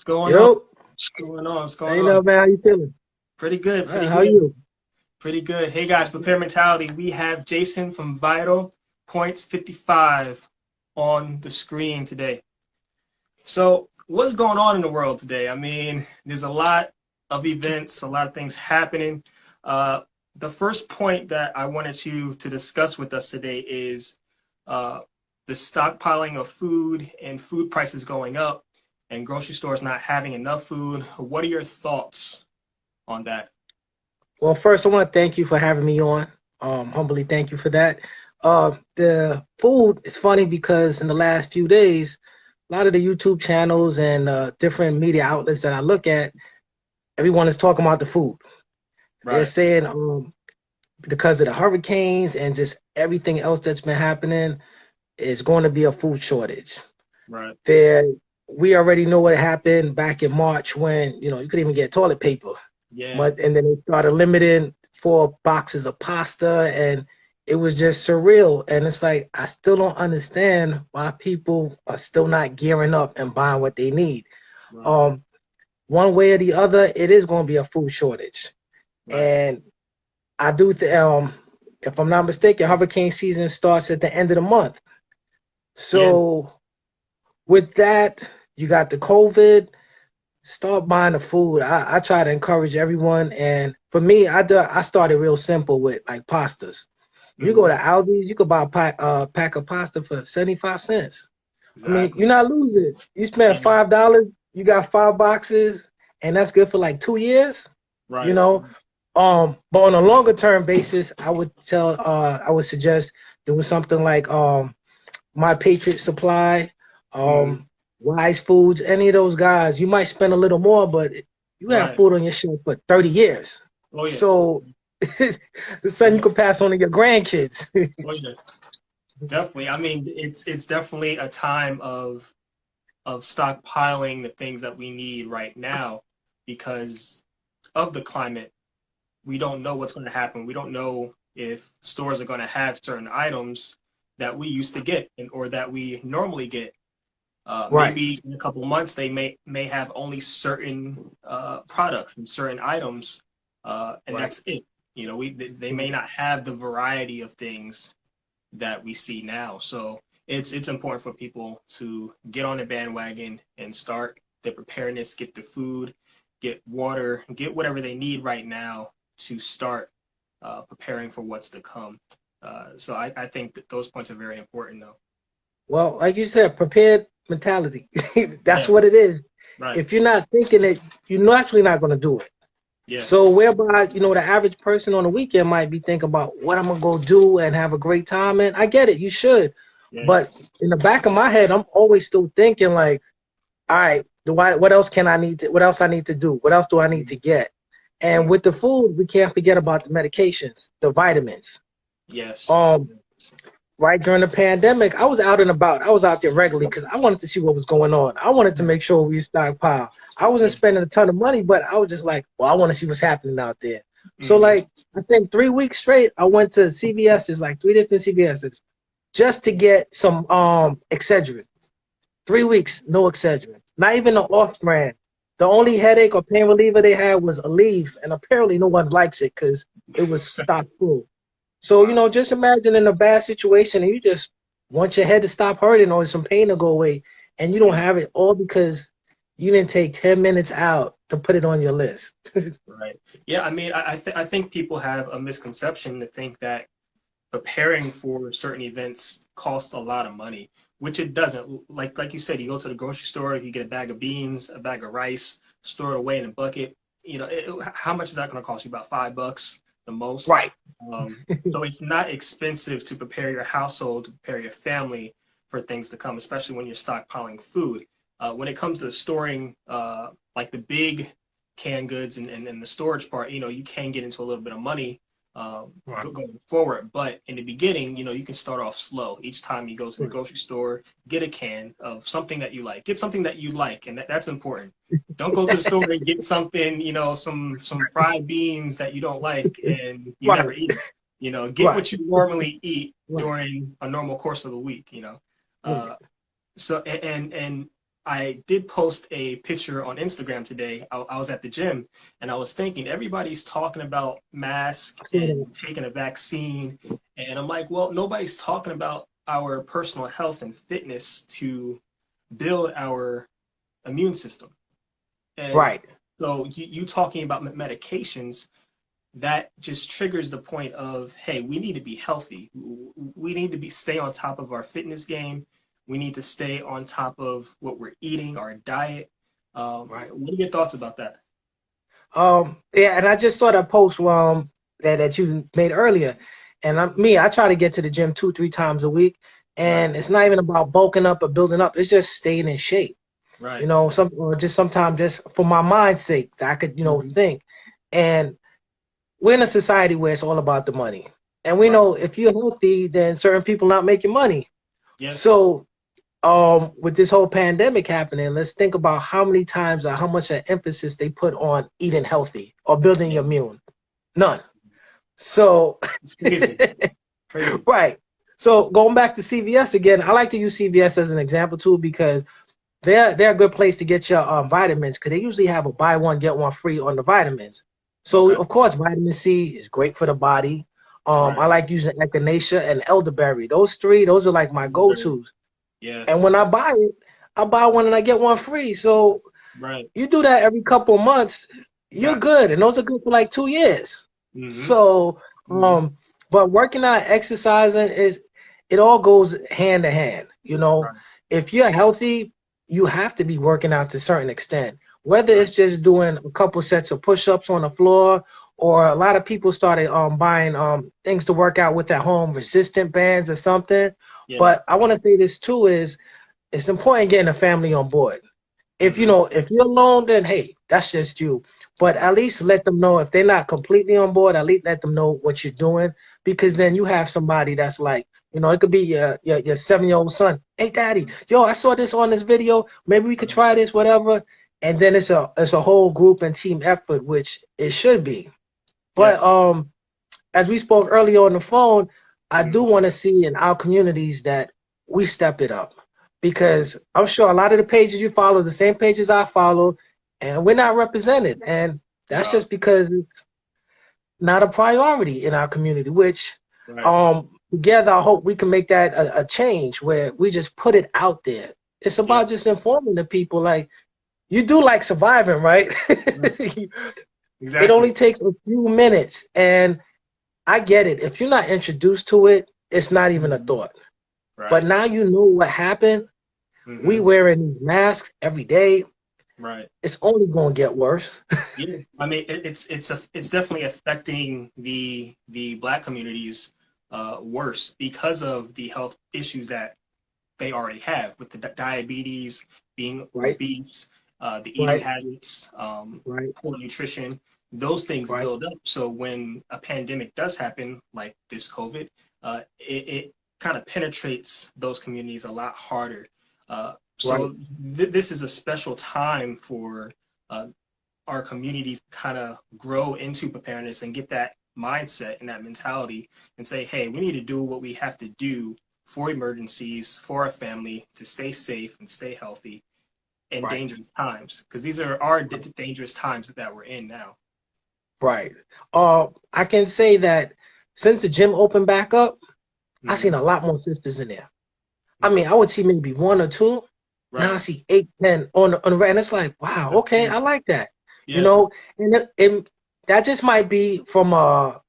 going on? Yo, What's going on? What's going hey, on? love man, how you feeling? Pretty good, All right, pretty how good, you? pretty good. Hey guys, Prepare Mentality. We have Jason from Vital Points 55 on the screen today. So, what's going on in the world today? I mean, there's a lot of events, a lot of things happening. Uh, the first point that I wanted you to discuss with us today is uh, the stockpiling of food and food prices going up and grocery stores not having enough food. What are your thoughts on that? Well, first, I want to thank you for having me on. Humbly thank you for that. The food is funny because in the last few days, a lot of the YouTube channels and different media outlets that I look at, everyone is talking about the food. They're Right, saying because of the hurricanes and just everything else that's been happening, is going to be a food shortage. right. There, we already know what happened back in March when you couldn't even get toilet paper. Yeah, But and then they started limiting 4 boxes of pasta, and it was just surreal. And it's like I still don't understand why people are still not gearing up and buying what they need. right, Um, one way or the other, it is going to be a food shortage. right. And I do if I'm not mistaken, hurricane season starts at the end of the month. Yeah, So with that, you got the COVID. Start buying the food. I try to encourage everyone, and for me, I started real simple with like pastas. You go hmm, to Aldi's, you could buy a pack of pasta for 75 cents. I mean, you're exactly. not losing. You spend Yeah, $5, you got 5 boxes, and that's good for like 2 years. You right. know, but on a longer term basis, I would suggest doing something like My Patriot Supply, Hmm, um, Wise Foods, any of those guys. You might spend a little more, but you have right. food on your shelf for 30 years. Oh yeah. So the son you Yeah. could pass on to your grandkids. Oh yeah. Definitely. I mean, it's definitely a time of stockpiling the things that we need right now because of the climate. We don't know what's going to happen. We don't know if stores are going to have certain items that we used to get or that we normally get. Right. Maybe in a couple months they may have only certain products and certain items, and Right. that's it. They may not have the variety of things that we see now. So it's important for people to get on the bandwagon and start the preparedness, get the food, get water, get whatever they need right now to start preparing for what's to come. So I think that those points are very important, though. Well, like you said, prepared mentality. That's Yeah, what it is. right. If you're not thinking it, you're actually not going to do it. Yeah, So whereby, the average person on the weekend might be thinking about what I'm gonna go do and have a great time. And I get it, you should. yeah, But in the back of my head, I'm always still thinking like, all right, what else what else I need to do? What else do I need to get? And mm, with the food, we can't forget about the medications, the vitamins. yes, Um, right during the pandemic, I was out and about. I was out there regularly because I wanted to see what was going on. I wanted to make sure we stockpile. I wasn't yeah, spending a ton of money, but I was just like, well, I want to see what's happening out there. So mm, like, I think 3 weeks straight, I went to CVS's, like 3 different CVS's, just to get some Excedrin. 3 weeks, no Excedrin. Not even an off brand. The wow, only headache or pain reliever they had was Aleve, and apparently no one likes it because it was stocked full. So, wow, just imagine in a bad situation and you just want your head to stop hurting or some pain to go away, and you don't yeah. have it all because you didn't take 10 minutes out to put it on your list. Right. Yeah, I mean, I think people have a misconception to think that preparing for certain events costs a lot of money, which it doesn't. Like you said, you go to the grocery store, you get a bag of beans, a bag of rice, store it away in a bucket. How much is that going to cost you? About $5 the most. Right. So it's not expensive to prepare your household, to prepare your family for things to come, especially when you're stockpiling food. When it comes to storing, like the big canned goods and the storage part, you can get into a little bit of money Right. going forward. But in the beginning, you can start off slow. Each time you go to the Right. grocery store, get a can of something that you like. Get something that you like, and that's important. Don't go to the store and get something, some fried beans that you don't like and you never Right. eat it. Get Right. what you normally eat Right. during a normal course of the week. Right. Uh, so and I did post a picture on Instagram today. I was at the gym and I was thinking everybody's talking about masks and taking a vaccine. And I'm like, well, nobody's talking about our personal health and fitness to build our immune system. And Right. so you talking about medications, that just triggers the point of, hey, we need to be healthy. We need to be stay on top of our fitness game. We need to stay on top of what we're eating, our diet. Right. What are your thoughts about that? Yeah, and I just saw that post that you made earlier. And I try to get to the gym 2, 3 times a week. Right, And it's not even about bulking up or building up. It's just staying in shape. right. Or just sometimes just for my mind's sake, so I could, Hmm. think. And we're in a society where it's all about the money. And we Right. know if you're healthy, then certain people not making money. Yeah. So with this whole pandemic happening, let's think about how many times or how much emphasis they put on eating healthy or building Yeah. your immune. None. So It's crazy. Crazy. right. So going back to CVS again, I like to use CVS as an example too because they're a good place to get your vitamins because they usually have a buy one get one free on the vitamins. So Okay. of course, vitamin C is great for the body. Right. I like using echinacea and elderberry. Those three, those are like my go-tos. Yeah. And when I buy it, I buy one and I get one free. So Right. you do that every couple of months, you're Got good, and those are good for like 2 years. it. Mm-hmm. So, Mm-hmm. but working out, exercising it all goes hand to hand. Right. If you're healthy, you have to be working out to a certain extent. Whether Right. it's just doing a couple sets of push-ups on the floor, or a lot of people started buying things to work out with at home, resistant bands or something. Yeah. But I want to say this too is it's important getting a family on board. Mm-hmm. If you're alone, then hey, that's just you. But at least let them know if they're not completely on board. At least let them know what you're doing, because then you have somebody that's like, it could be your 7-year-old son. Hey, daddy, yo, I saw this on this video. Maybe we could try this, whatever. And then it's a whole group and team effort, which it should be. But Yes. as we spoke earlier on the phone, I do Mm-hmm. want to see in our communities that we step it up because I'm sure a lot of the pages you follow is the same pages I follow, and we're not represented. And that's No. just because it's not a priority in our community, which Right. together I hope we can make that a change where we just put it out there. It's Yeah. about just informing the people like you do like surviving, right? Right. It Exactly. only takes a few minutes and I get it. If you're not introduced to it, it's not even a Mhm. thought. But Right. now you know what happened. We Mm-hmm. wearing these masks every day. Right. It's only going to get worse. Yeah. I mean, it's definitely affecting the Black communities worse because of the health issues that they already have with the diabetes, being Right, obese, the eating right, habits, right, poor nutrition. Those things right, build up. So when a pandemic does happen, like this COVID, it kind of penetrates those communities a lot harder. right, So this is a special time for uh, our communities kind of grow into preparedness and get that mindset and that mentality and say, hey, we need to do what we have to do for emergencies, for our family to stay safe and stay healthy in right, dangerous times. Because these are our dangerous times that we're in now. right. I can say that since the gym opened back up, I've Mm-hmm. seen a lot more sisters in there. I Okay. mean, I would see maybe one or two. Now I Right. see 8, 10 on the red, and it's like, wow, That's okay, good. I like that. You Yeah. know, and that just might be from a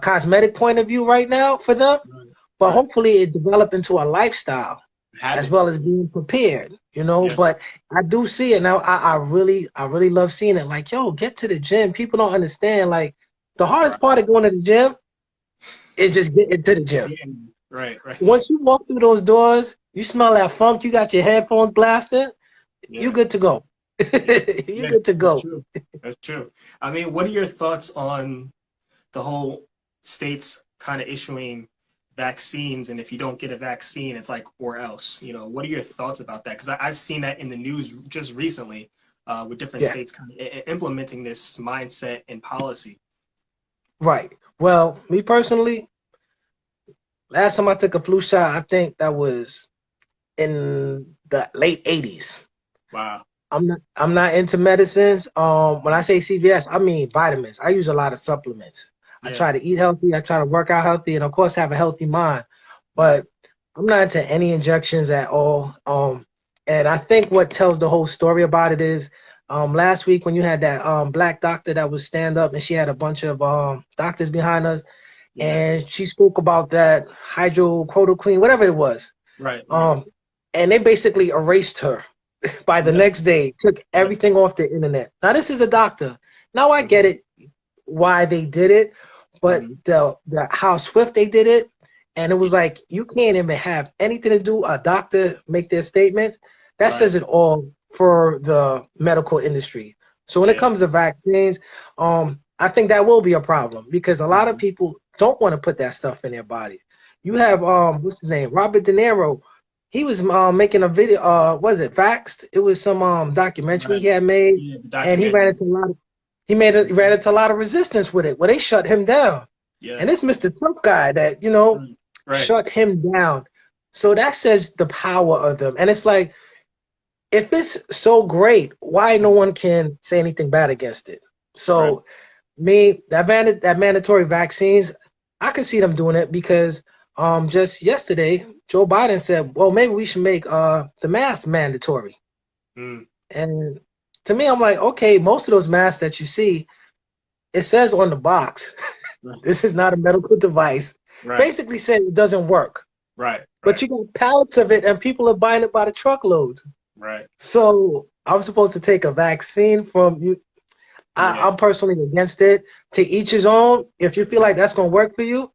cosmetic point of view right now for them, Right. but Right. hopefully it develop into a lifestyle as Habit. well as being prepared. Yeah. But I do see it now. I really love seeing it. Like, yo, get to the gym. People don't understand. Like, the hardest Right. part of going to the gym is just getting to the gym. Yeah. Right. Right. Once you walk through those doors, you smell that funk. You got your headphones blasting. You Yeah. good to go. Yeah. You Yeah. good to That's go. true. That's true. I mean, what are your thoughts on the whole states kind of issuing vaccines, and if you don't get a vaccine, it's like or else. What are your thoughts about that? Because I've seen that in the news just recently, with different Yeah, states kind of implementing this mindset and policy. right. Well, me personally, last time I took a flu shot, I think that was in the late 80s. Wow. I'm not into medicines. When I say CVS, I mean vitamins. I use a lot of supplements. I Yeah. try to eat healthy. I try to work out healthy, and of course have a healthy mind. Right. But I'm not into any injections at all. And I think what tells the whole story about it is, last week when you had that black doctor that was stand up, and she had a bunch of doctors behind us, Yeah. and she spoke about that hydrochloroquine, whatever it was. Right. Right. Um, and they basically erased her by the Yeah. next day, took Yeah. everything off the internet. Now this is a doctor. Now I get Hmm. it why they did it, but Hmm. the how swift they did it, and it was like you can't even have anything to do. A doctor make their statements. That Right. says it all for the medical industry. So when it Yeah. comes to vaccines, I think that will be a problem because a lot of Hmm. people don't want to put that stuff in their bodies. You Hmm. have what's his name, Robert De Niro. He was making a video. Was it Vaxxed? It was some documentary Right. he had made, Yeah. The and he ran documentary. into a lot of ran into a lot of resistance with it. Well, they shut him down, Yeah. and it's Mr. Tough Guy that Right. Right. shut him down. So that says the power of them, and it's like if it's so great, why no one can say anything bad against it? Right. So me that mandatory vaccines, I could see them doing it because just yesterday Joe Biden said, well, maybe we should make the mask mandatory. Mm. And to me, I'm like, okay, most of those masks that you see, it says on the box, Right. this is not a medical device. Right. Basically saying it doesn't work. Right. But Right. you got pallets of it and people are buying it by the truckloads. Right. So I'm supposed to take a vaccine from you. Yeah. I'm personally against it. To each his own. If you feel like that's gonna work for you,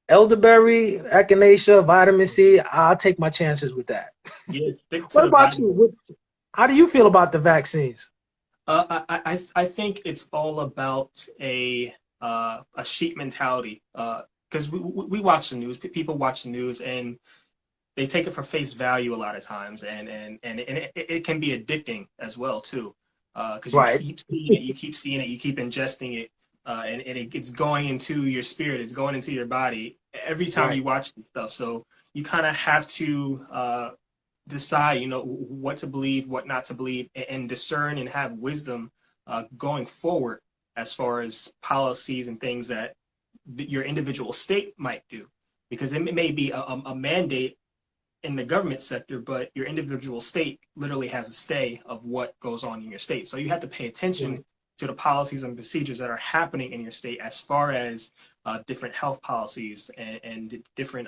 elderberry, echinacea, vitamin C, I'll take my chances with that. Yeah. Stick to What the about you? vibes. How do you feel about the vaccines? I think it's all about a sheep mentality. Because we watch the news, people watch the news, and they take it for face value a lot of times, and it can be addicting as well too. Because you Right, keep seeing it, you keep seeing it, you keep ingesting it, and it's going into your spirit, it's going into your body every time right, you watch this stuff. So you kind of have to decide, what to believe, what not to believe, and discern and have wisdom going forward as far as policies and things that your individual state might do. Because it may be a mandate in the government sector, but your individual state literally has a say of what goes on in your state. So you have to pay attention right, to the policies and procedures that are happening in your state as far as different health policies and different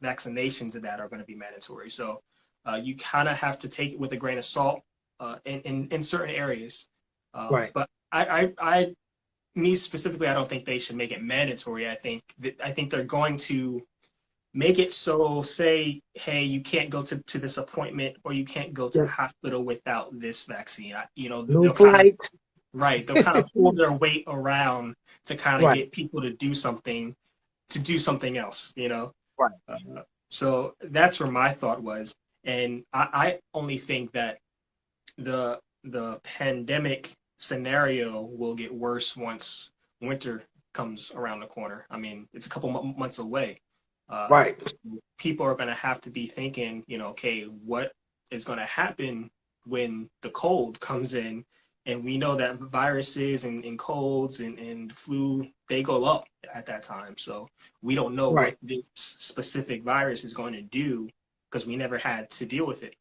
vaccinations that are going to be mandatory. So you kind of have to take it with a grain of salt in certain areas. right. But me specifically, I don't think they should make it mandatory. I think they're going to make it so, say, hey, you can't go to this appointment or you can't go to the Yeah. hospital without this vaccine. No They'll kind of, flights. right, they'll kind of pull their weight around to kind of Right, get people to do something else, right, uh, so that's where my thought was. And I only think that the pandemic scenario will get worse once winter comes around the corner. I mean, it's a couple months away. Uh, right, People are going to have to be thinking, okay, what is going to happen when the cold comes in? And we know that viruses and colds and flu, they go up at that time. So we don't know right, what this specific virus is going to do because we never had to deal with it.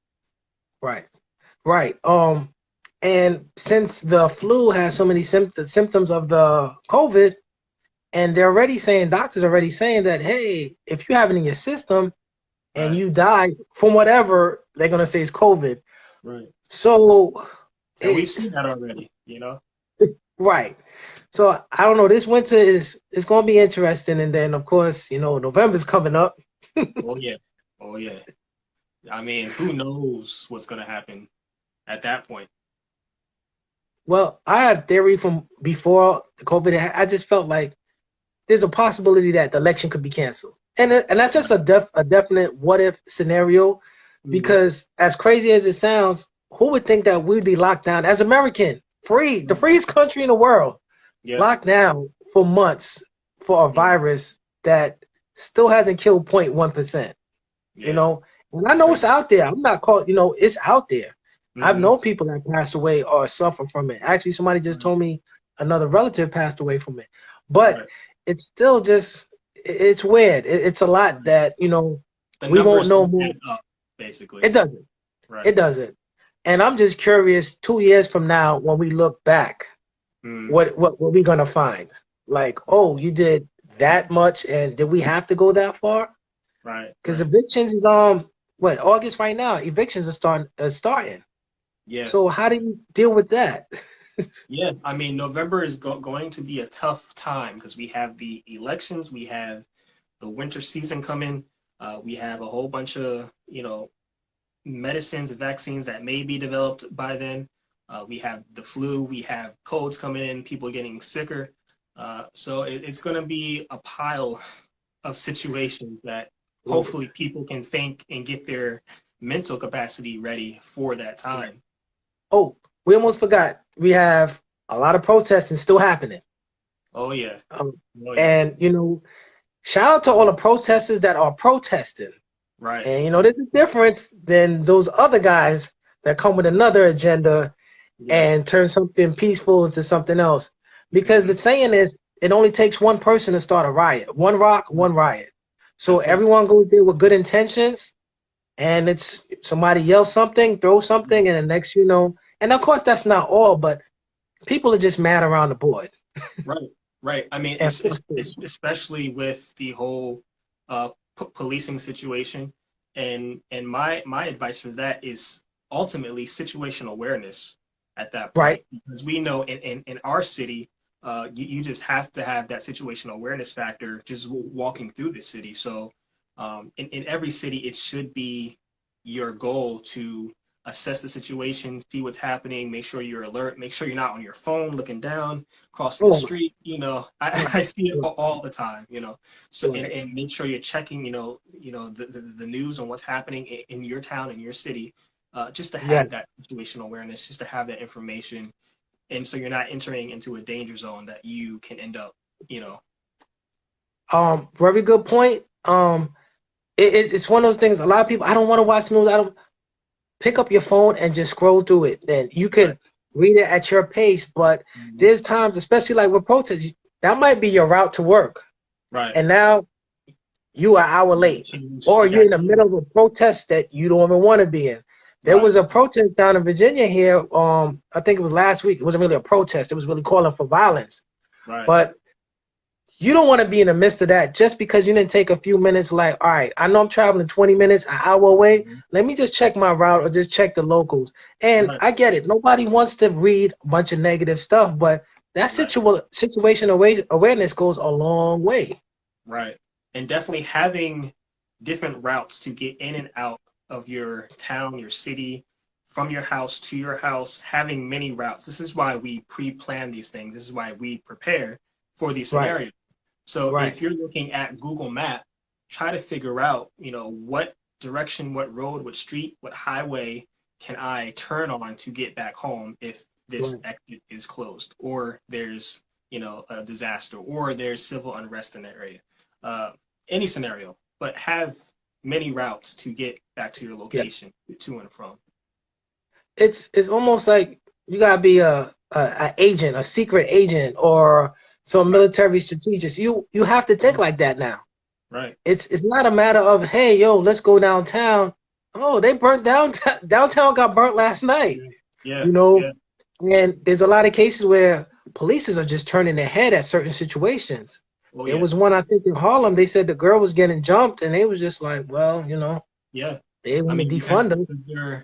right, right. And since the flu has so many symptoms of the COVID, and they're already saying, doctors are already saying that, hey, if you have it in your system and Right. you die from whatever, they're gonna say it's COVID. Right. So And we've it seen that already. right. So I don't know. This winter is gonna be interesting, and then of course, November's coming up. Oh yeah. Oh yeah. I mean, who knows what's going to happen at that point? Well, I had a theory from before the COVID. I just felt like there's a possibility that the election could be canceled, and that's just a definite what if scenario. Mhm. Because as crazy as it sounds, who would think that we'd be locked down as American, free, the freest country in the world, Yeah. locked down for months for a Yeah. virus that still hasn't killed 0.1%, you Yeah. know? And I It's know it's crazy. out there. I'm not called, it's out there. I've Hmm. known people that passed away or suffer from it. Actually, somebody just Right. told me another relative passed away from it. But Right. it's still just, it's weird. It's a lot Right. that, The we won't numbers know don't more. add up, basically. It doesn't. Right. It doesn't. And I'm just curious, 2 years from now, when we look back, Mm. what we gonna find? Like, oh, you did that much, and did we have to go that far? Right. Because Right. evictions is what, August right now? Evictions are starting. Yeah. So how do you deal with that? Yeah. I mean, November is going to be a tough time because we have the elections, we have the winter season coming, we have a whole bunch of, medicines and vaccines that may be developed by then. We have the flu, we have colds coming in, people getting sicker. So it's going to be a pile of situations that hopefully people can think and get their mental capacity ready for that time. Oh, we almost forgot. We have a lot of protesting still happening. Oh yeah, Um, oh yeah, and shout out to all the protesters that are protesting. right. And there's a difference than those other guys that come with another agenda Yeah. and turn something peaceful into something else. Because the Hmm. saying is, it only takes one person to start a riot. One rock, one riot. So That's it. everyone goes there with good intentions, and it's somebody yells something, throws something, and the next and of course that's not all, but people are just mad around the board Right, right. I mean, and it's frustrated. especially with the whole policing situation, and my advice for that is ultimately situational awareness at that Right, point, because we know in our city, you just have to have that situational awareness factor just walking through the city. So, in every city, it should be your goal to assess the situation, see what's happening, make sure you're alert, make sure you're not on your phone looking down crossing the oh, street, right, I see it right, all the time. So right. and make sure you're checking, the news on what's happening in your town, in your city, just to Yeah. have that situational awareness, just to have that information, and so you're not entering into a danger zone that you can end up, you know. Very good point. It's one of those things. A lot of people, I don't want to watch the news. I don't pick up your phone and just scroll through it. Then you Right. can read it at your pace. But Mhm. there's times, especially like with protests, that might be your route to work, Right. and now you are an hour late, or You you're got in the middle of a protest that you don't even want to be in. There right. was a protest down in Virginia here. I think it was last week. It wasn't really a protest. It was really calling for violence. Right. But you don't want to be in the midst of that just because you didn't take a few minutes. Like, all right, I know I'm traveling 20 minutes, an hour away. Mhm. Let me just check my route or just check the locals. And Right. I get it. Nobody wants to read a bunch of negative stuff, but that Right. situation awareness goes a long way. Right. And definitely having different routes to get in and out of your town, your city, from your house to your house, having many routes. This is why we pre-plan these things. This is why we prepare for these Right, scenarios. So right, if you're looking at Google Map, try to figure out, what direction, what road, what street, what highway can I turn on to get back home if this right. exit is closed or there's, a disaster or there's civil unrest in that area. Uh, any scenario, but have many routes to get back to your Yeah. location to and from. It's almost like you gotta be a agent, a secret agent, or some Right. military strategist. You have to think like that now. Right. It's not a matter of, hey, yo, let's go downtown. Oh, they burnt down downtown got burnt last night. Yeah. Yeah. You know, Yeah. and there's a lot of cases where police are just turning their head at certain situations. Oh There yeah. was one I think in Harlem. They said the girl was getting jumped, and they was just like, well, Yeah. they I want mean, to yeah, defund them.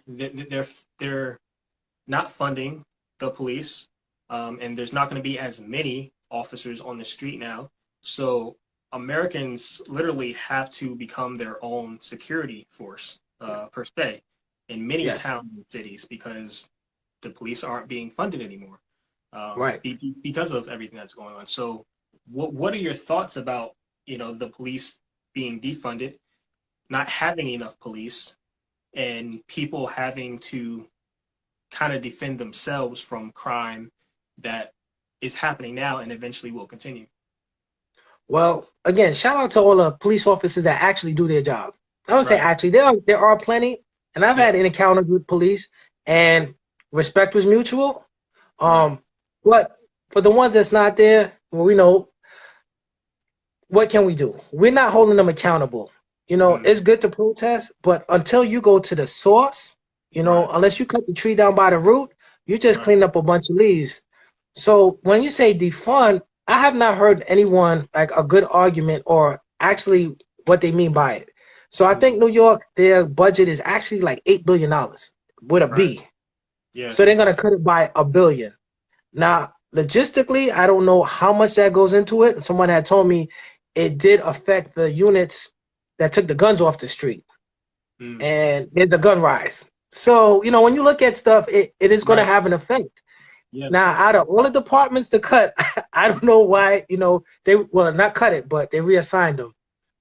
because they're not funding the police, and there's not going to be as many officers on the street now. So Americans literally have to become their own security force, per se, in many Yes, towns and cities because the police aren't being funded anymore, right. because of everything that's going on. So, what are your thoughts about the police being defunded, not having enough police, and people having to kind of defend themselves from crime that is happening now and eventually will continue. Well, again, shout out to all the police officers that actually do their job. I would say Right. actually there are plenty, and I've Yeah. had encounters with police, and respect was mutual. Right. But for the ones that's not there, well, we know what can we do? We're not holding them accountable. Mm. It's good to protest, but until you go to the source, Right. unless you cut the tree down by the root, you just Right. clean up a bunch of leaves. So when you say defund, I have not heard anyone like a good argument or actually what they mean by it. So I think Mm. New York, their budget is actually like $8 billion with a Right. B. Yeah. So they're gonna cut it by a billion. Now, logistically, I don't know how much that goes into it. Someone had told me it did affect the units that took the guns off the street, Mm. and there's a gun rise. So, when you look at stuff, it is going to Right. have an effect. Yeah. Now, out of all the departments to cut, I don't know why, they, well, not cut it, but they reassigned them.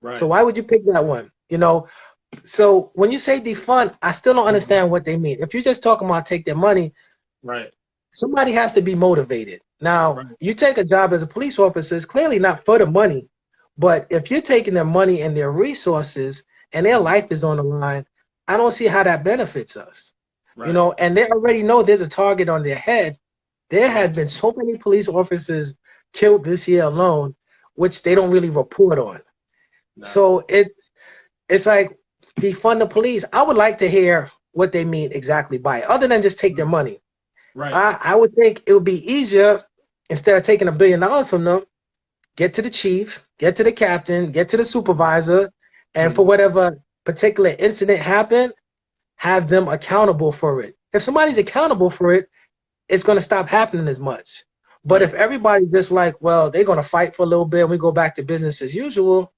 So Right. why would you pick that one? So when you say defund, I still don't Mhm. understand what they mean. If you're just talking about take their money, Right. somebody has to be motivated. Now, Right. you take a job as a police officer, it's clearly not for the money, but if you're taking their money and their resources and their Mm. life is on the line, I don't see how that benefits us. Right. And they already know there's a target on their head. There Yeah. has been so many police officers killed this year alone, which they Right. don't really report on. No. So it's like defund the police. I would like to hear what they mean exactly by it, other than just take their money. Right. I would think it would be easier instead of taking $1 billion from them, get to the chief, get to the captain, get to the supervisor, and for Mm. whatever particular incident happened, have them accountable for it. If somebody's accountable for it, it's going to stop happening as much. But if Right. everybody's just like, well, they're going to fight for a little bit and we go back to business as usual.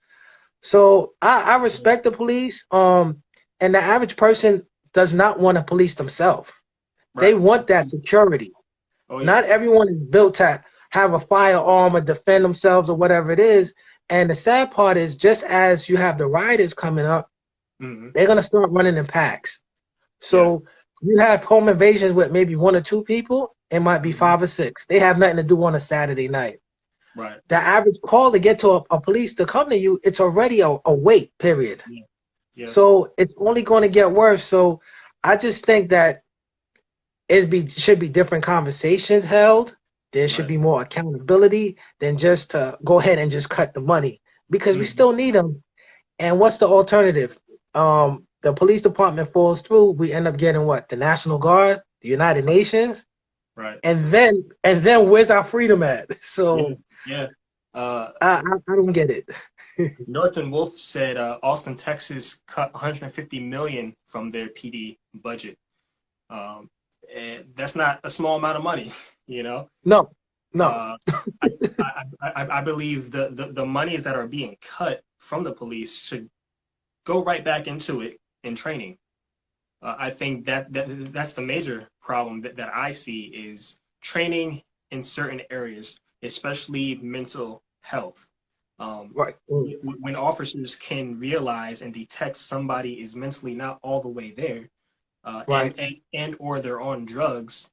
So I Yeah. respect the police. And the average person does not want to police themselves. They Right. want that security. Oh yeah. Not everyone is built to have a firearm or defend themselves or whatever it is. And the sad part is, just as you have the rioters coming up, Hmm. they're going to start running in packs. Yeah. So you have home invasions with maybe one or two people. It might be Hmm. five or six. They have nothing to do on a Saturday night. Right. The average call to get to a police to come to you, it's already a wait period. Yeah. Yeah. So it's only going to get worse. So I just think that should be different conversations held. There should Right. be more accountability than just to go ahead and just cut the money, because we Hmm. still need them. And what's the alternative? The police department falls through. We end up getting what? The National Guard, the United Nations, Right. and then where's our freedom at? Yeah. So Yeah. Uh, I don't get it. Northern Wolf said Austin, Texas cut 150 million from their PD budget. Um, and that's not a small amount of money, you know. No, no. Uh, I, I believe the monies that are being cut from the police should go right back into it in training. I think that's the major problem that I see is training in certain areas, especially mental health. Um, Right. Mm. when officers can realize and detect somebody is mentally not all the way there, Right. and or they're on drugs,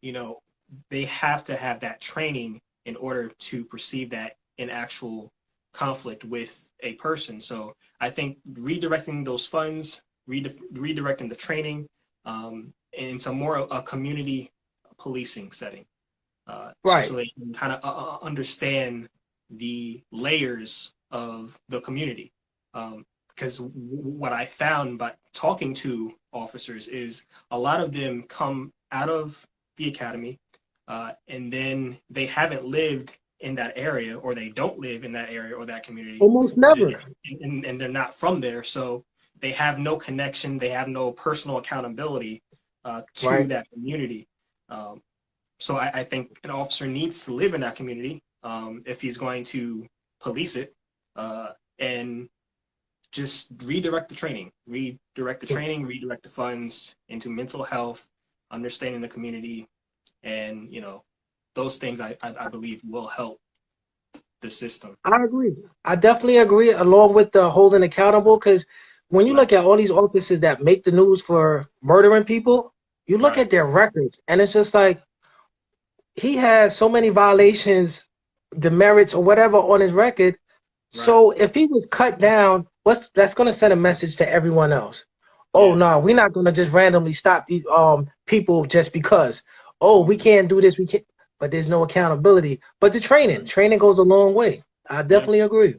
they have to have that training in order to perceive that in actual conflict with a person. So I think redirecting those funds, redirecting the training, into more a community policing setting, Right. so they can kind of understand the layers of the community. Because what I found by talking to officers is a lot of them come out of the academy, and then they haven't lived in that area, or they don't live in that area or that community, Almost never. and they're not from there, so they have no connection, they have no personal accountability to Right. that community. Um, so I think an officer needs to live in that community, if he's going to police it, and just redirect the funds into mental health, understanding the community, and those things I believe will help the system. I agree. I definitely agree, along with the holding accountable, because when you Right, look at all these officers that make the news for murdering people, you look right, at their records, and it's just like he has so many violations, demerits, or whatever on his record. right, So if he was cut down that's gonna send a message to everyone else. Oh Yeah. no, we're not gonna just randomly stop these people just because. Oh, we Mhm. can't do this, we can't, but there's no accountability. But the training goes a long way. I Yeah. definitely agree.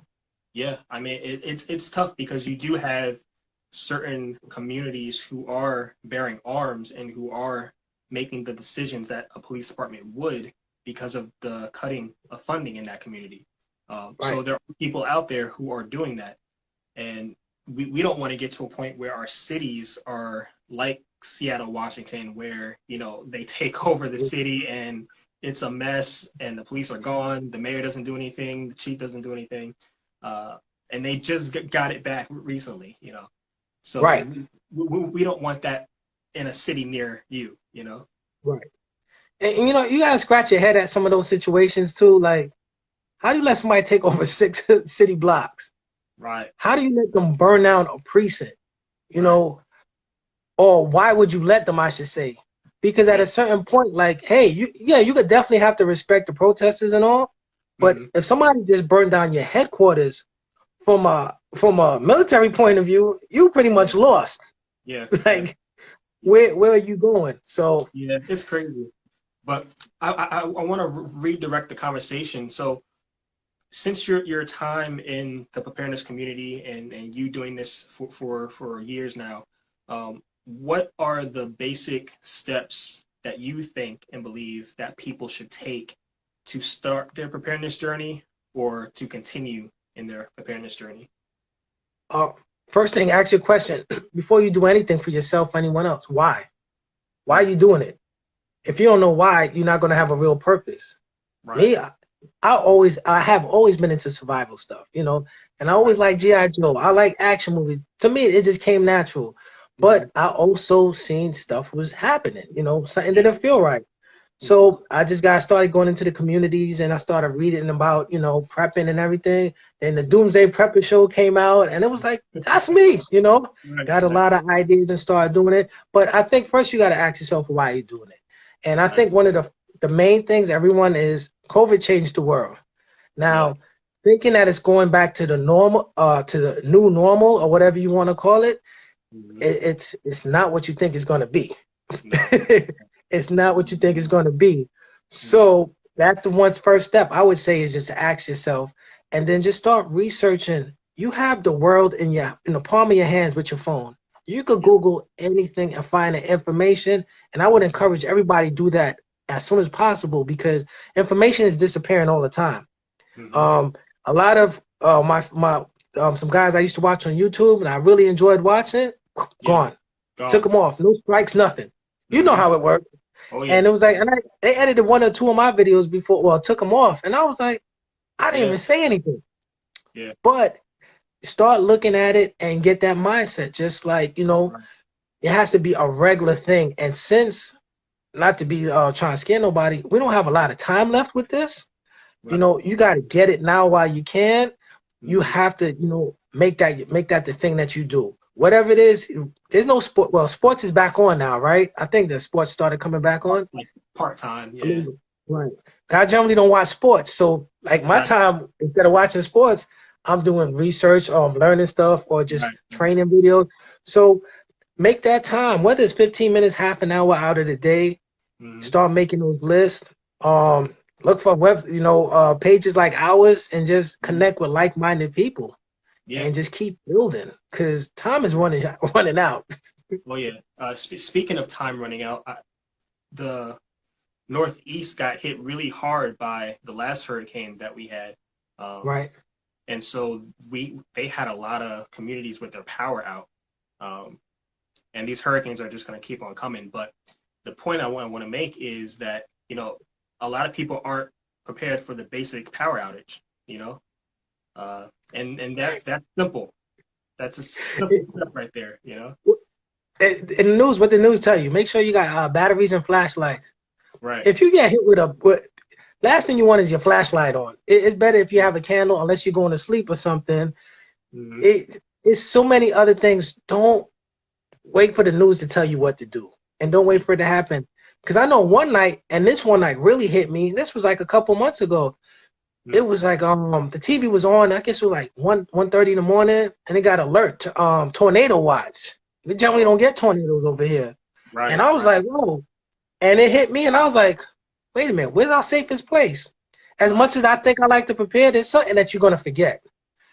Yeah. I mean, it's tough because you do have certain communities who are bearing arms and who are making the decisions that a police department would because of the cutting of funding in that community. So Right. there are people out there who are doing that. And we don't want to get to a point where our cities are like Seattle, Washington, where, they take over the city and it's a mess and the police are gone. The mayor doesn't do anything. The chief doesn't do anything. Uh, and they just got it back recently. So Right. we don't want that in a city near you. Right. And you gotta scratch your head at some of those situations too. Like, how do you let somebody take over 6 city blocks? Right, How do you let them burn down a precinct? You right. know, or why would you let them, I should say? Because at Yeah. a certain point, like, hey, you could definitely have to respect the protesters and all, but Hmm. if somebody just burned down your headquarters from a military point of view, you pretty Yeah. much lost. Yeah. Yeah. Like, Yeah. where are you going? So, Yeah. It's crazy. But I want to redirect the conversation. So since your time in the preparedness community and you doing this for years now, what are the basic steps that you think and believe that people should take to start their preparedness journey or to continue in their preparedness journey? uh, first thing, ask your question before you do anything for yourself or anyone else. Why? Why are Mm, you doing it? If you don't know why, you're not gonna have a real purpose. right, Me, I have always been into survival stuff, and I always right. like GI Joe. I like action movies. To me, it just came natural. Hmm. But I also seen stuff was happening, something Yeah. didn't feel right. Hmm. So I just got started going into the communities and I started reading about, prepping and everything. And the Doomsday Prepper show came out and it was like, that's me. Right, Got a right, lot of ideas and started doing it. But I think first you got to ask yourself why you're doing it. And I right. think one of the main things everyone is COVID changed the world. Yeah. Now, thinking that it's going back to the normal, to the new normal or whatever you want to call it, Hmm. it's not what you think it's going to be. No. It's not what you think it's going to be. Hmm. So that's the one first step I would say is just to ask yourself, and then just start researching. You have the world in the palm of your hands with your phone. You could Yeah. Google anything and find the information, and I would Hmm. encourage everybody to do that as soon as possible because information is disappearing all the time. Hmm. Um, a lot of my some guys I used to watch on YouTube and I really enjoyed watching, Yeah. gone. Took Gone. them off. No strikes, nothing. You know Hmm. how it works. Oh yeah. And it was like, they edited one or two of my videos before, well, took them off. And I was like, I didn't Yeah. even say anything. Yeah. But start looking at it and get that mindset. Just like, Right. it has to be a regular thing. And since, not to be trying to scare nobody, we don't have a lot of time left with this. Right. You got to get it now while you can. You Hmm. have to, make that the thing that you do. Whatever it is, there's no sport. Well, sports is back on now, right? I think the sports started coming back on. Like part time. I Yeah. mean, right. I generally don't watch sports. So like my Gotcha. time, instead of watching sports, I'm doing research or I'm learning stuff or just Right. Right. training videos. So make that time, whether it's 15 minutes, half an hour out of the day, Hmm. start making those lists. Look for pages like ours and just Hmm. connect with like-minded people Yeah. and just keep building because time is Yeah. running out. Oh yeah. Speaking of time running out, the Northeast got hit really hard by the last hurricane that we had. Um, Right. and so they had a lot of communities with their power out. Um, and these hurricanes are just going to keep on coming. But the point I want to make is that a lot of people aren't prepared for the basic power outage. You know, and that's simple. That's a simple step right there. In the news, what the news tell you, make sure you got batteries and flashlights. Right. If you get hit last thing you want is your flashlight on. It's better if you have a candle, unless you're going to sleep or something. Hmm. It's so many other things. Don't wait for the news to tell you what to do, and don't Yeah. wait for it to happen. Because I know one night, and this one night really hit me. This was like a couple months ago. it was like the TV was on. I guess it was like 1:30 in the morning, and it got alert to tornado watch. We generally don't Oh, get tornadoes over here, and right, I was right, like, whoa! And it hit me, and I was like, wait a minute, where's our safest place? As right, much as I think I like to prepare, there's something that you're gonna forget.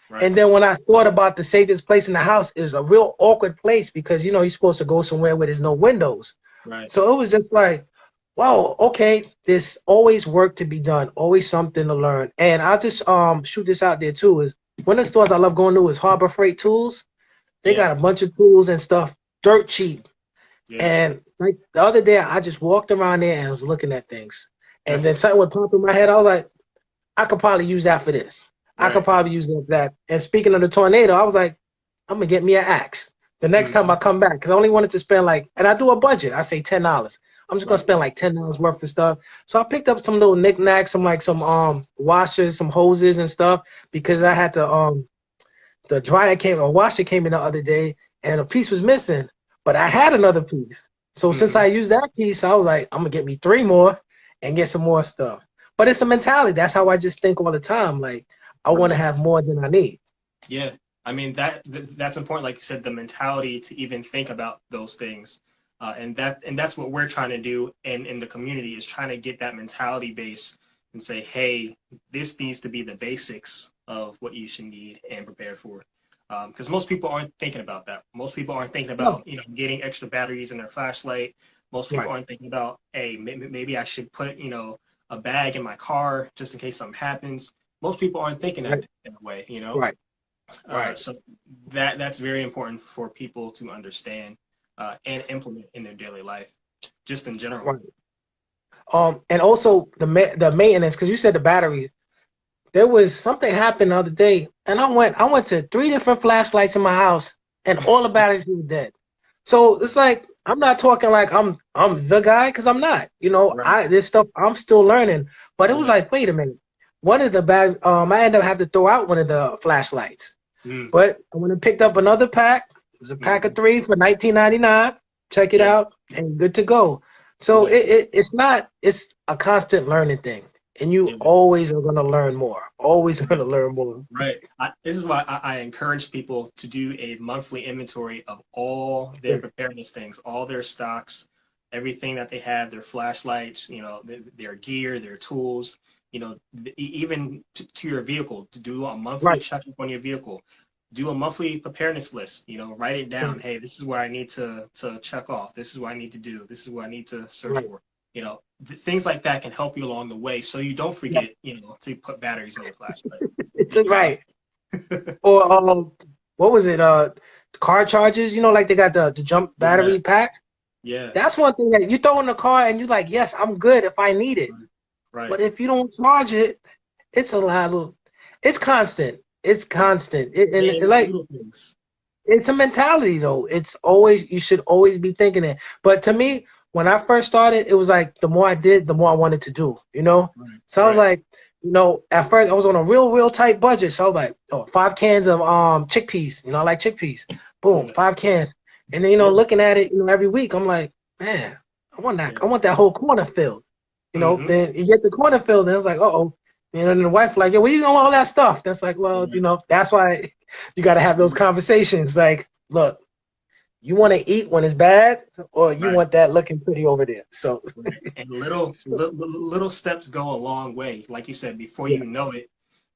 right, And then when I thought about the safest place in the house, is a real awkward place because you're supposed to go somewhere where there's no windows. right. So it was just like, wow, okay, there's always work to be done, always something to learn. And I'll just shoot this out there too, is one of the stores I love going to is Harbor Freight Tools. They Yeah, got a bunch of tools and stuff, dirt cheap. yeah. And like the other day I just walked around there and was looking at things. And then something would pop in my head. I was like, I could probably use that for this. I could Right. probably use that for that. And speaking of the tornado, I was like, I'm gonna get me an axe the next time I Mhm. come back because I only wanted to spend like, and I do a budget. I say $10. I'm just gonna Right. spend like $10 worth of stuff. So I picked up some little knickknacks, some washers, some hoses and stuff because I had to the dryer came or washer came in the other day and a piece was missing, but I had another piece. So since Hmm. I used that piece, I was like, I'm gonna get me three more and get some more stuff. But it's a mentality. That's how I just think all the time. Like I want to Right. have more than I need. Yeah. I mean that's important. Like you said, the mentality to even think about those things, and that's what we're trying to do in the community is trying to get that mentality base and say, hey, this needs to be the basics of what you should need and prepare for. Because most people aren't thinking about that. Most people aren't thinking No, about getting extra batteries in their flashlight. Most people right, aren't thinking about, hey, maybe I should put a bag in my car just in case something happens. Most people aren't thinking right, that in a way. right, right, So that's very important for people to understand and implement in their daily life, just in general. right. And also the maintenance because you said the batteries. There was something happened the other day, and I went to three different flashlights in my house, and all the batteries were dead. So it's like I'm not talking like I'm the guy because I'm not. Right. I this stuff I'm still learning. But it was Yeah. like, wait a minute. One of the bad I ended up having to throw out one of the flashlights. Mm. But I went and picked up another pack. It was a pack of Hmm. three for 19.99. Check it Yeah. out and good to go. So Yeah. it's a constant learning thing. And you Yeah. always are gonna learn more. Always gonna learn more. Right. This is why I encourage people to do a monthly inventory of all their Yeah. preparedness things, all their stocks, everything that they have, their flashlights, their gear, their tools, even to your vehicle, to do a monthly Right. checkup on your vehicle, do a monthly preparedness list, write it down. Right. Hey, this is where I need to check off. This is what I need to do. This is what I need to search Right. for. Things like that can help you along the way so you don't Yeah. forget, to put batteries in your flashlight. It's You know? right. Or what was it? Car chargers. Like they got the jump Yeah, battery pack. yeah, That's one thing that you throw in the car and you're like, yes, I'm good if I need it. right. But if you don't charge it, it's a lot of, it's constant. It's Yeah, constant. yeah, And it's like, little things. it's a mentality though. It's always, you should always be thinking it. But to me, when I first started, it was like the more I did, the more I wanted to do. Right, So I was right. like, at first I was on a real tight budget. So I was like, oh, 5 cans of chickpeas. I like chickpeas. Boom, Yeah, 5 cans. And then, yeah, looking at it, every week, I'm like, man, yeah. I want that whole corner filled. Mm-hmm. Then you get the corner filled, and it's like, uh-oh. And the wife like, yo, where you going with all that stuff? That's like, well, Right. that's why you got to have those conversations. Like, look, you want to eat when it's bad, or you Right. want that looking pretty over there. So, Right. And little steps go a long way. Like you said, before yeah, you know it,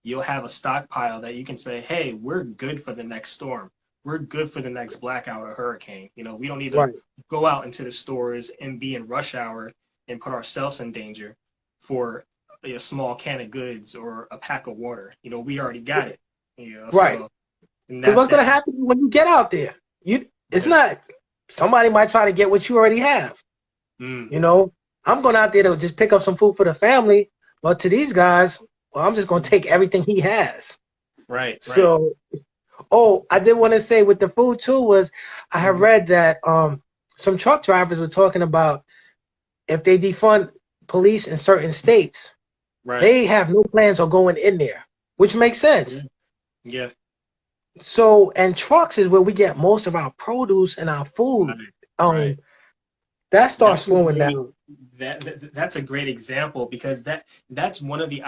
you'll have a stockpile that you can say, "Hey, we're good for the next storm. We're good for the next blackout or hurricane." We don't need to right, go out into the stores and be in rush hour and put ourselves in danger for a small can of goods or a pack of water. We already got it. right. So and Because that what's gonna that happen when you get out there? It's yeah. not. Somebody might try to get what you already have. Mm, You know, I'm going out there to just pick up some food for the family, but to these guys, well, I'm just gonna take everything he has. right, right. So, oh, I did want to say with the food too was I have Mhm. read that some truck drivers were talking about if they defund police in certain states, Right. they have no plans on going in there, which makes Yeah. sense. Yeah. So, and trucks is where we get most of our produce and our food. Right. Um, Right. that starts That's a slowing great down. that's a great example because that's one of the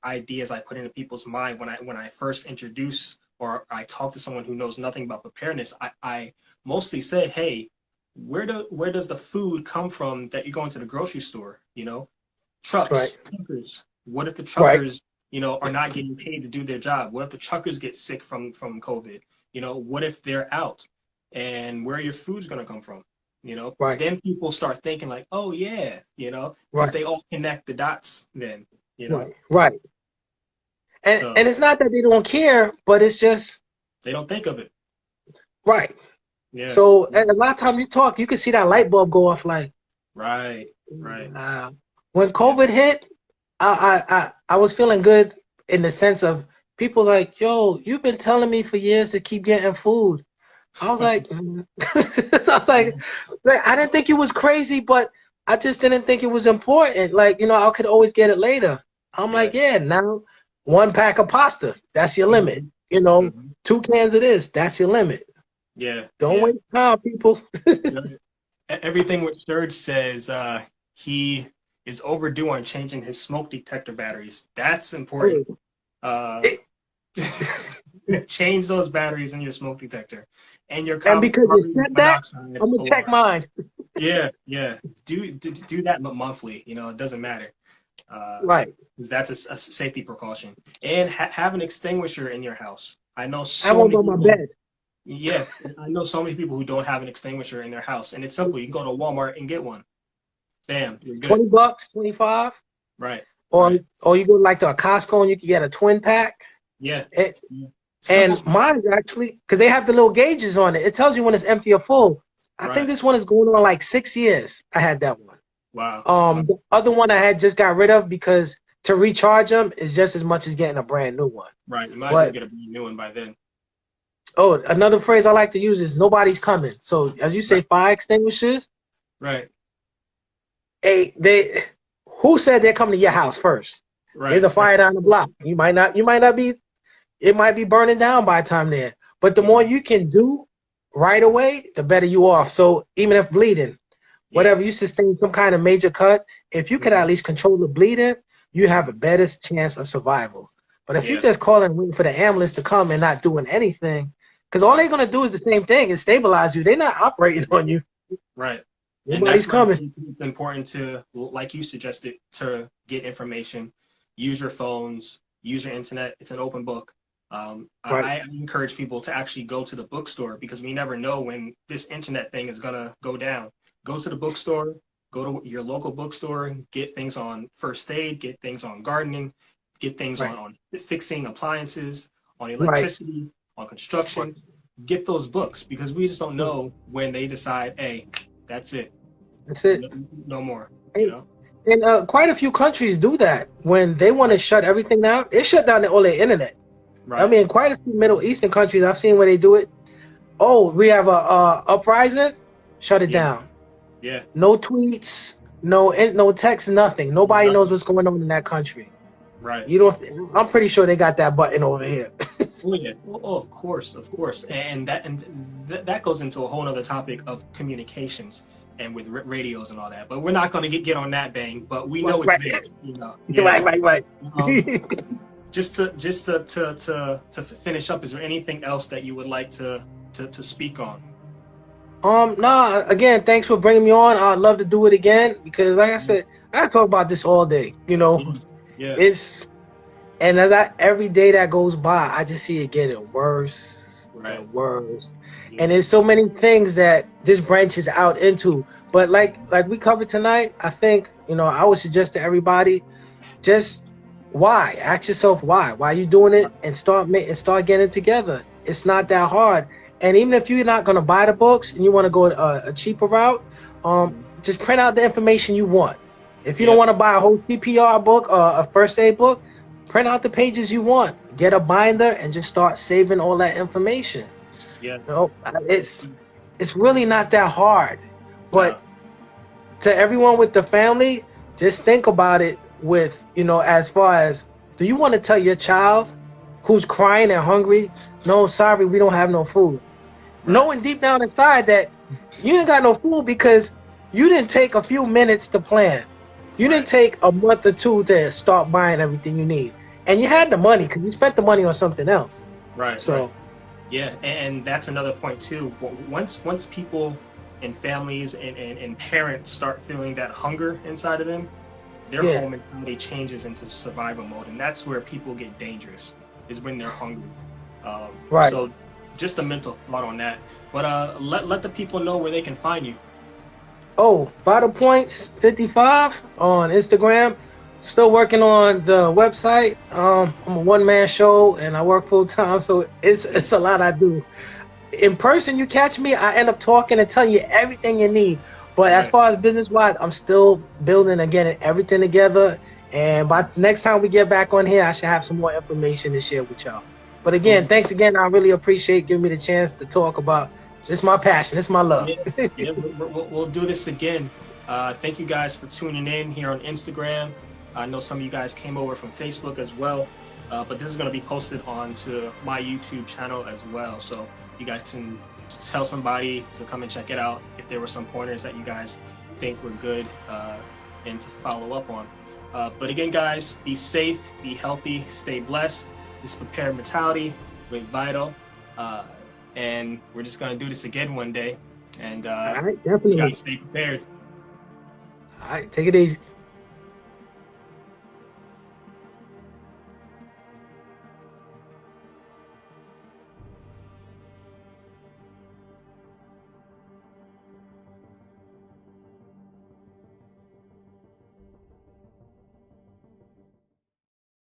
ideas I put into people's mind when I first introduce or I talk to someone who knows nothing about preparedness. I mostly say, hey, where does the food come from that you're going to the grocery store? You know, Right, truckers. What if the right, truckers, are not getting paid to do their job? What if the truckers get sick from COVID? What if they're out? And where your food's gonna come from? right, Then people start thinking like, oh yeah, because right, they all connect the dots then, right, right. And so it's not that they don't care, but it's just they don't think of it. right. Yeah. So and a lot of time you talk, you can see that light bulb go off like Right. Right. uh, when Yeah. COVID hit, I was feeling good in the sense of people like, yo, you've been telling me for years to keep getting food. I was like, I was like, I didn't think it was crazy, but I just didn't think it was important. Like, I could always get it later. I'm Yeah. like, yeah, now 1 pack of pasta, that's your limit. Hmm. You know, Hmm. 2 cans of this, that's your limit. Yeah. Don't Yeah. waste time, people. Everything what Sturge says, he is overdue on changing his smoke detector batteries. That's important. Oh, Uh, it, change those batteries in your smoke detector and your and because you carbon said that, monoxide I'm gonna check alarm. mine. Yeah, yeah. Do that monthly. It doesn't matter. Uh, Right. 'Cause that's a safety precaution. And have an extinguisher in your house. I know I have so one many by my people. bed. Yeah, I know so many people who don't have an extinguisher in their house, and it's simple. You can go to Walmart and get one. Bam, you're good. $20, 25. Right, Or right. or you go like to a Costco and you can get a twin pack. Yeah, It, yeah. Simple and stuff. mine's actually because they have the little gauges on it. It tells you when it's empty or full. I think Right. this one is going on like 6 years. I had that one. Wow. Wow. The other one I had just got rid of because to recharge them is just as much as getting a brand new one. Right. You might as well But get a brand new one by then. another phrase I like to use is nobody's coming. So as you say, Right. fire extinguishers. Right. They who said they're coming to your house first? There's Right. a Right. fire down the block. You might not be. It might be burning down by the time there. But the more Exactly. you can do right away, the better you are. So even if bleeding, Yeah. whatever you sustain some kind of major cut, if you could Hmm. at least control the bleeding, you have a Hmm. better chance of survival. But if you Yeah. just call and waiting for the ambulance to come and not doing anything, because all Right. they're gonna do is the same thing and stabilize you. They're not operating on you. Right. And Nobody's that's why coming. it's important to, like you suggested, to get information, use your phones, use your internet. It's an open book. Right, I encourage people to actually go to the bookstore because we never know when this internet thing is gonna go down. Go to the bookstore, go to your local bookstore, get things on first aid, get things on gardening, get things right, on fixing appliances, on right, electricity, on right. construction. Get those books because we just don't know when they decide, hey, that's it. That's it. No, no more, you And, know? and quite a few countries do that when they want to Right, shut everything down. They shut down all their internet. I right. mean, quite a few Middle Eastern countries I've seen where they do it. Oh, we have a uprising, shut it Yeah, down. yeah. No tweets, no text, nothing. Nobody knows Nothing. what's going on in that country. Right. You don't. I'm pretty sure they got that button over here. Oh yeah. Oh, of course, of course. And that goes into a whole other topic of communications and with radios and all that. But we're not going to get on that bang. But we Right, know it's right, there. You know. Yeah. right. Um, just to finish up, is there anything else that you would like to speak on? No. Again, thanks for bringing me on. I'd love to do it again because, like I Mhm. said, I talk about this all day. Yeah. Yeah. It's and every day that goes by, I just see it getting worse Right. and worse. And Yeah. there's so many things that this branches out into. But like we covered tonight, I think, I would suggest to everybody, just why? Ask yourself why. Why are you doing Right. it and start getting it together. It's not that hard. And even if you're not gonna buy the books and you want to go a cheaper route, Mhm. just print out the information you want. If you don't Yeah. want to buy a whole CPR book or a first aid book, print out the pages you want. Get a binder and just start saving all that information. Yeah. You know, it's really not that hard. No. But to everyone with the family, just think about it with, as far as, do you want to tell your child who's crying and hungry, no, sorry, we don't have no food? Right. Knowing deep down inside that you ain't got no food because You didn't take a few minutes to plan. You didn't take a month or two to start buying everything you need. And you had the money because you spent the money on something else. Right, right. So Yeah, and that's another point too. Once people and families and parents start feeling that hunger inside of them, their yeah, whole mentality changes into survival mode, and that's where people get dangerous, is when they're hungry. right. So just a mental thought on that. But let the people know where they can find you. Oh, Vital Points 55 on Instagram. Still working on the website. I'm a one-man show and I work full time, so it's a lot I do. In person, you catch me, I end up talking and telling you everything you need. But as Right. far as business wise, I'm still building and getting everything together. And by next time we get back on here, I should have some more information to share with y'all. But again, Cool. thanks again. I really appreciate giving me the chance to talk about this. My passion. This my love. Yeah, yeah, we'll do this again. Thank you guys for tuning in here on Instagram. I know some of you guys came over from Facebook as well, but this is going to be posted onto my YouTube channel as well. So you guys can tell somebody to come and check it out if there were some pointers that you guys think were good and to follow up on. But again, guys, be safe, be healthy, stay blessed. This is Prepared Mentality with Vital. And we're just going to do this again one day. And All right, you got to definitely. stay prepared. All right, take it easy.